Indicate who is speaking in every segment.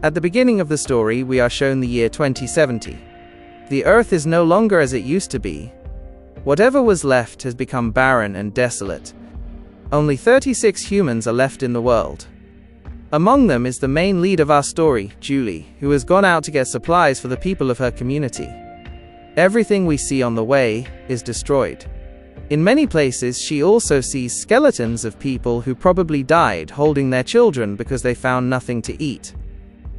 Speaker 1: At the beginning of the story, we are shown the year 2070. The Earth is no longer as it used to be. Whatever was left has become barren and desolate. Only 36 humans are left in the world. Among them is the main lead of our story, Julie, who has gone out to get supplies for the people of her community. Everything we see on the way is destroyed. In many places, she also sees skeletons of people who probably died holding their children because they found nothing to eat.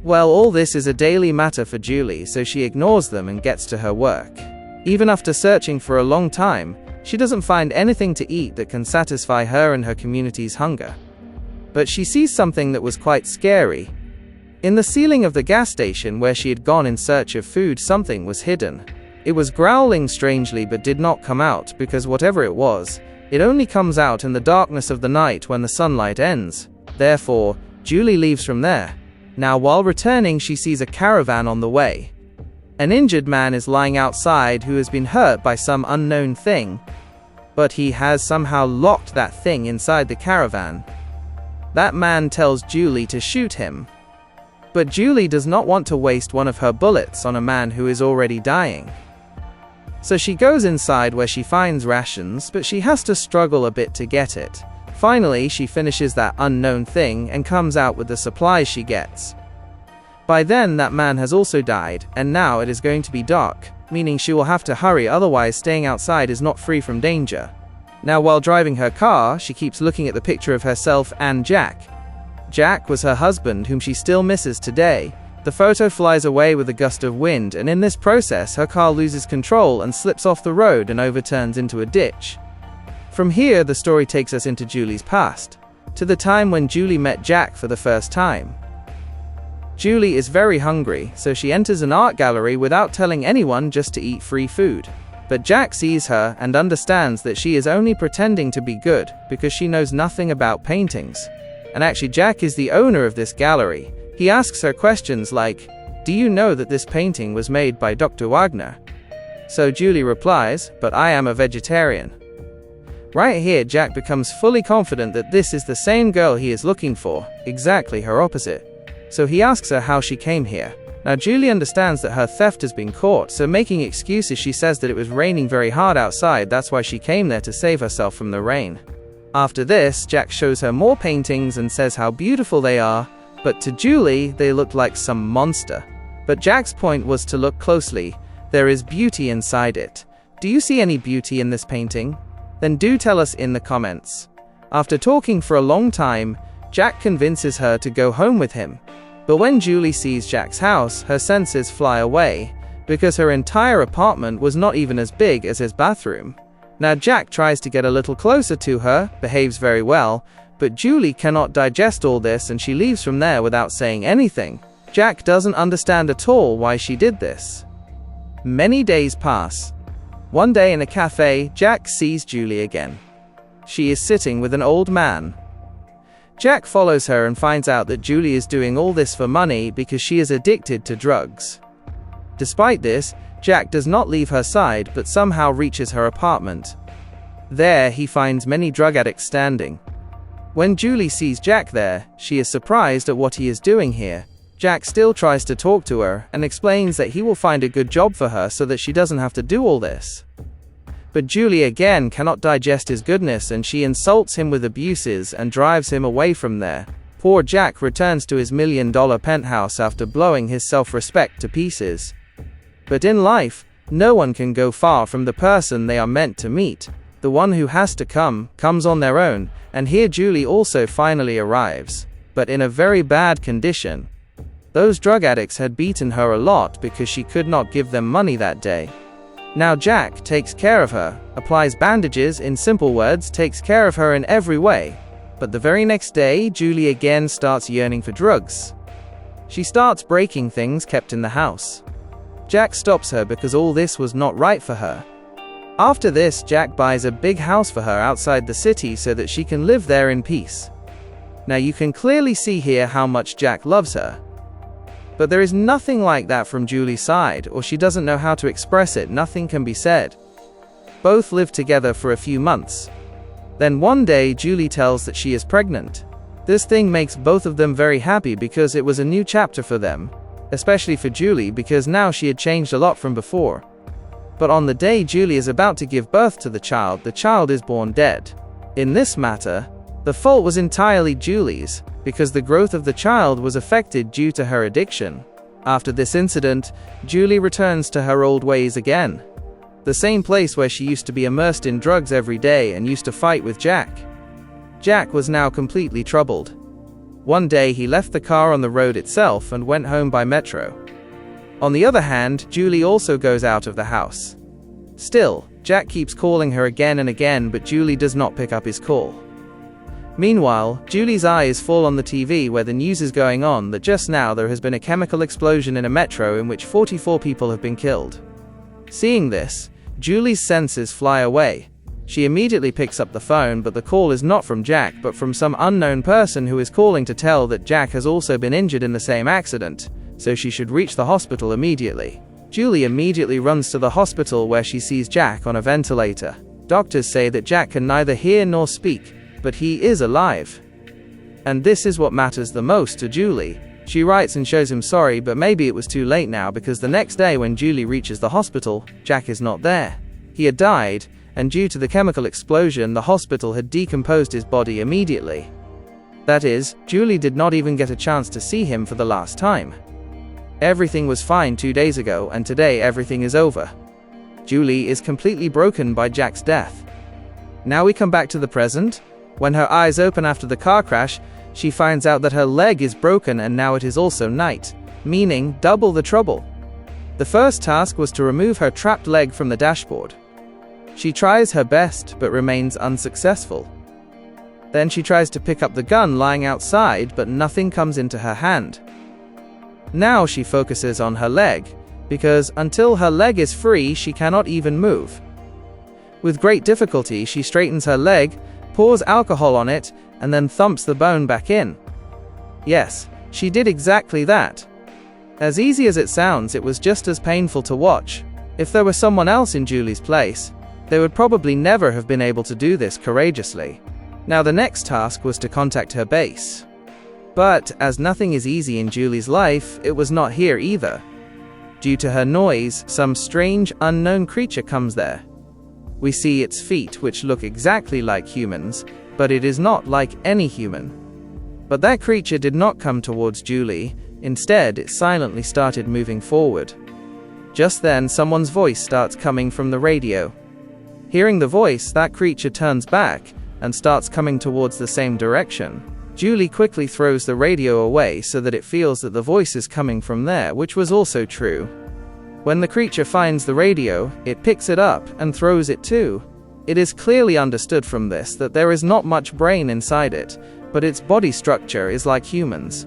Speaker 1: Well, all this is a daily matter for Julie, so she ignores them and gets to her work. Even after searching for a long time, she doesn't find anything to eat that can satisfy her and her community's hunger. But she sees something that was quite scary. In the ceiling of the gas station where she had gone in search of food, something was hidden. It was growling strangely but did not come out because whatever it was, it only comes out in the darkness of the night when the sunlight ends. Therefore, Julie leaves from there. Now, while returning, she sees a caravan on the way. An injured man is lying outside who has been hurt by some unknown thing, but he has somehow locked that thing inside the caravan. That man tells Julie to shoot him. But Julie does not want to waste one of her bullets on a man who is already dying. So she goes inside where she finds rations, but she has to struggle a bit to get it. Finally, she finishes that unknown thing and comes out with the supplies she gets. By then, that man has also died, and now it is going to be dark, meaning she will have to hurry, otherwise staying outside is not free from danger. Now, while driving her car, she keeps looking at the picture of herself and Jack. Jack was her husband, whom she still misses today. The photo flies away with a gust of wind, and in this process, her car loses control and slips off the road and overturns into a ditch. From here, the story takes us into Julie's past, to the time when Julie met Jack for the first time. Julie is very hungry, so she enters an art gallery without telling anyone, just to eat free food. But Jack sees her and understands that she is only pretending to be good because she knows nothing about paintings. And actually, Jack is the owner of this gallery. He asks her questions like, "Do you know that this painting was made by Dr. Wagner?" So Julie replies, "But I am a vegetarian." Right here, Jack becomes fully confident that this is the same girl he is looking for, exactly her opposite. So he asks her how she came here. Now Julie understands that her theft has been caught, so making excuses, she says that it was raining very hard outside, that's why she came there to save herself from the rain. After this, Jack shows her more paintings and says how beautiful they are, but to Julie, they look like some monster. But Jack's point was to look closely. There is beauty inside it. Do you see any beauty in this painting? Then do tell us in the comments. After talking for a long time, Jack convinces her to go home with him. But when Julie sees Jack's house, her senses fly away, because her entire apartment was not even as big as his bathroom. Now Jack tries to get a little closer to her, behaves very well, but Julie cannot digest all this and she leaves from there without saying anything. Jack doesn't understand at all why she did this. Many days pass. One day in a cafe, Jack sees Julie again. She is sitting with an old man. Jack follows her and finds out that Julie is doing all this for money because she is addicted to drugs. Despite this, Jack does not leave her side but somehow reaches her apartment. There, he finds many drug addicts standing. When Julie sees Jack there, she is surprised at what he is doing here. Jack still tries to talk to her and explains that he will find a good job for her so that she doesn't have to do all this. But Julie again cannot digest his goodness and she insults him with abuses and drives him away from there. Poor Jack returns to his $1 million penthouse after blowing his self-respect to pieces. But in life, no one can go far from the person they are meant to meet. The one who has to comes on their own, and here Julie also finally arrives, but in a very bad condition. Those drug addicts had beaten her a lot because she could not give them money that day. Now Jack takes care of her, applies bandages, in simple words, takes care of her in every way. But the very next day, Julie again starts yearning for drugs. She starts breaking things kept in the house. Jack stops her because all this was not right for her. After this, Jack buys a big house for her outside the city so that she can live there in peace. Now you can clearly see here how much Jack loves her. But there is nothing like that from Julie's side, or she doesn't know how to express it, nothing can be said. Both live together for a few months. Then one day Julie tells that she is pregnant. This thing makes both of them very happy because it was a new chapter for them, especially for Julie because now she had changed a lot from before. But on the day Julie is about to give birth to the child is born dead. In this matter, the fault was entirely Julie's, because the growth of the child was affected due to her addiction. After this incident, Julie returns to her old ways again. The same place where she used to be immersed in drugs every day and used to fight with Jack. Jack was now completely troubled. One day he left the car on the road itself and went home by metro. On the other hand, Julie also goes out of the house. Still, Jack keeps calling her again and again, but Julie does not pick up his call. Meanwhile, Julie's eyes fall on the TV where the news is going on that just now there has been a chemical explosion in a metro in which 44 people have been killed. Seeing this, Julie's senses fly away. She immediately picks up the phone, but the call is not from Jack but from some unknown person who is calling to tell that Jack has also been injured in the same accident, so she should reach the hospital immediately. Julie immediately runs to the hospital where she sees Jack on a ventilator. Doctors say that Jack can neither hear nor speak, but he is alive. And this is what matters the most to Julie. She writes and shows him sorry, but maybe it was too late now because the next day when Julie reaches the hospital, Jack is not there. He had died, and due to the chemical explosion, the hospital had decomposed his body immediately. That is, Julie did not even get a chance to see him for the last time. Everything was fine 2 days ago, and today everything is over. Julie is completely broken by Jack's death. Now we come back to the present. When her eyes open after the car crash, she finds out that her leg is broken and now it is also night, meaning double the trouble. The first task was to remove her trapped leg from the dashboard. She tries her best but remains unsuccessful. Then she tries to pick up the gun lying outside, but nothing comes into her hand. Now she focuses on her leg, because until her leg is free she cannot even move. With great difficulty she straightens her leg, pours alcohol on it, and then thumps the bone back in. Yes, she did exactly that. As easy as it sounds, it was just as painful to watch. If there was someone else in Julie's place, they would probably never have been able to do this courageously. Now the next task was to contact her base. But, as nothing is easy in Julie's life, it was not here either. Due to her noise, some strange, unknown creature comes there. We see its feet, which look exactly like humans, but it is not like any human. But that creature did not come towards Julie, instead it silently started moving forward. Just then someone's voice starts coming from the radio. Hearing the voice, that creature turns back and starts coming towards the same direction. Julie quickly throws the radio away so that it feels that the voice is coming from there, which was also true. When the creature finds the radio, it picks it up and throws it too. It is clearly understood from this that there is not much brain inside it, but its body structure is like humans.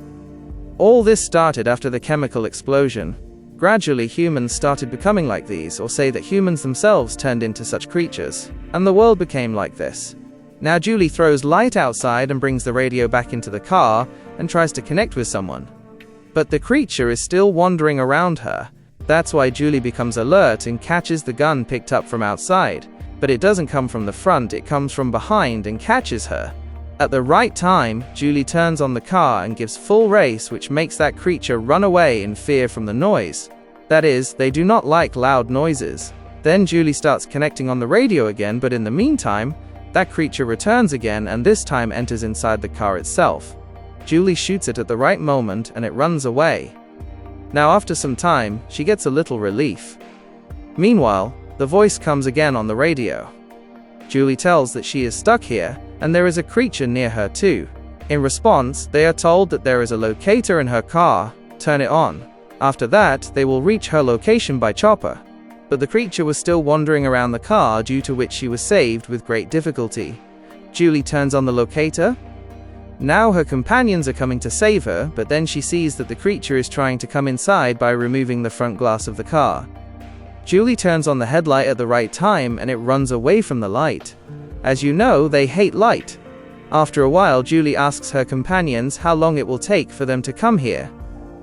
Speaker 1: All this started after the chemical explosion. Gradually humans started becoming like these, or say that humans themselves turned into such creatures, and the world became like this. Now Julie throws light outside and brings the radio back into the car and tries to connect with someone. But the creature is still wandering around her. That's why Julie becomes alert and catches the gun picked up from outside. But it doesn't come from the front, it comes from behind and catches her. At the right time, Julie turns on the car and gives full race, which makes that creature run away in fear from the noise. That is, they do not like loud noises. Then Julie starts connecting on the radio again, but in the meantime, that creature returns again and this time enters inside the car itself. Julie shoots it at the right moment and it runs away. Now after some time, she gets a little relief. Meanwhile, the voice comes again on the radio. Julie tells that she is stuck here, and there is a creature near her too. In response, they are told that there is a locator in her car, turn it on. After that, they will reach her location by chopper. But the creature was still wandering around the car, due to which she was saved with great difficulty. Julie turns on the locator. Now her companions are coming to save her, but then she sees that the creature is trying to come inside by removing the front glass of the car. Julie turns on the headlight at the right time and it runs away from the light. As you know, they hate light. After a while, Julie asks her companions how long it will take for them to come here.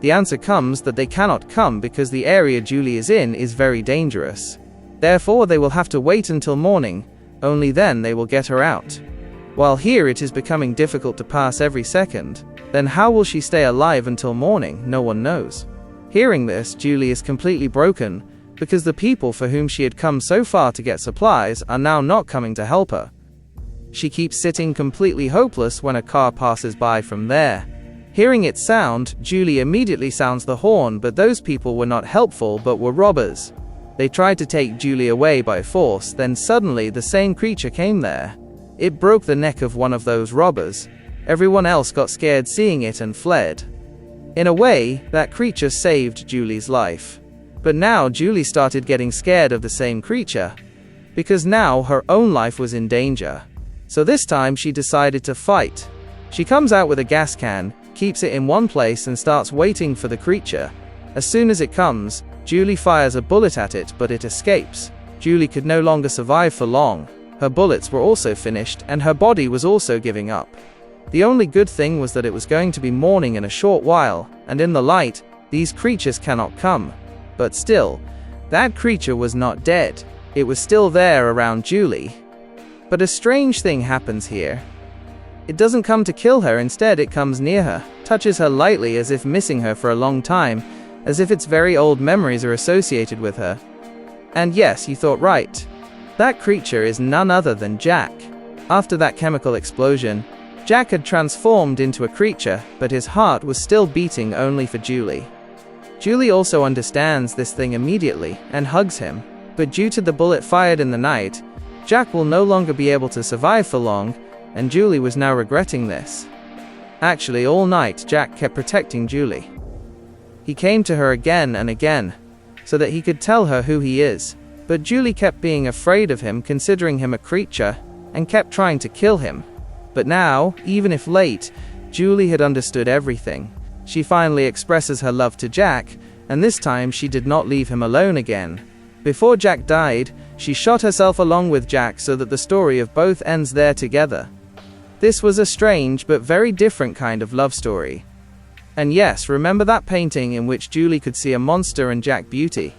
Speaker 1: The answer comes that they cannot come because the area Julie is in is very dangerous. Therefore, they will have to wait until morning. Only then they will get her out. While here it is becoming difficult to pass every second, then how will she stay alive until morning? No one knows. Hearing this, Julie is completely broken, because the people for whom she had come so far to get supplies are now not coming to help her. She keeps sitting completely hopeless when a car passes by from there. Hearing its sound, Julie immediately sounds the horn, but those people were not helpful but were robbers. They tried to take Julie away by force, then suddenly the same creature came there. It broke the neck of one of those robbers. Everyone else got scared seeing it and fled. In a way, that creature saved Julie's life. But now Julie started getting scared of the same creature, because now her own life was in danger. So this time she decided to fight. She comes out with a gas can, keeps it in one place and starts waiting for the creature. As soon as it comes, Julie fires a bullet at it, but it escapes. Julie could no longer survive for long. Her bullets were also finished and her body was also giving up. The only good thing was that it was going to be morning in a short while, and in the light, these creatures cannot come. But still, that creature was not dead. It was still there around Julie. But a strange thing happens here. It doesn't come to kill her, instead it comes near her, touches her lightly as if missing her for a long time, as if its very old memories are associated with her. And yes, you thought right. That creature is none other than Jack. After that chemical explosion, Jack had transformed into a creature, but his heart was still beating only for Julie. Julie also understands this thing immediately and hugs him, but due to the bullet fired in the night, Jack will no longer be able to survive for long, and Julie was now regretting this. Actually, all night Jack kept protecting Julie. He came to her again and again, so that he could tell her who he is, but Julie kept being afraid of him, considering him a creature, and kept trying to kill him. But now, even if late, Julie had understood everything. She finally expresses her love to Jack, and this time she did not leave him alone again. Before Jack died, she shot herself along with Jack so that the story of both ends there together. This was a strange but very different kind of love story. And yes, remember that painting in which Julie could see a monster and Jack beauty?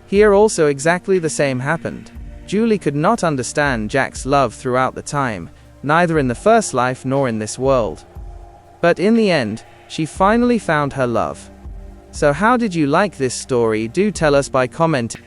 Speaker 1: Here also exactly the same happened. Julie could not understand Jack's love throughout the time, neither in the first life nor in this world. But in the end, she finally found her love. So how did you like this story? Do tell us by commenting.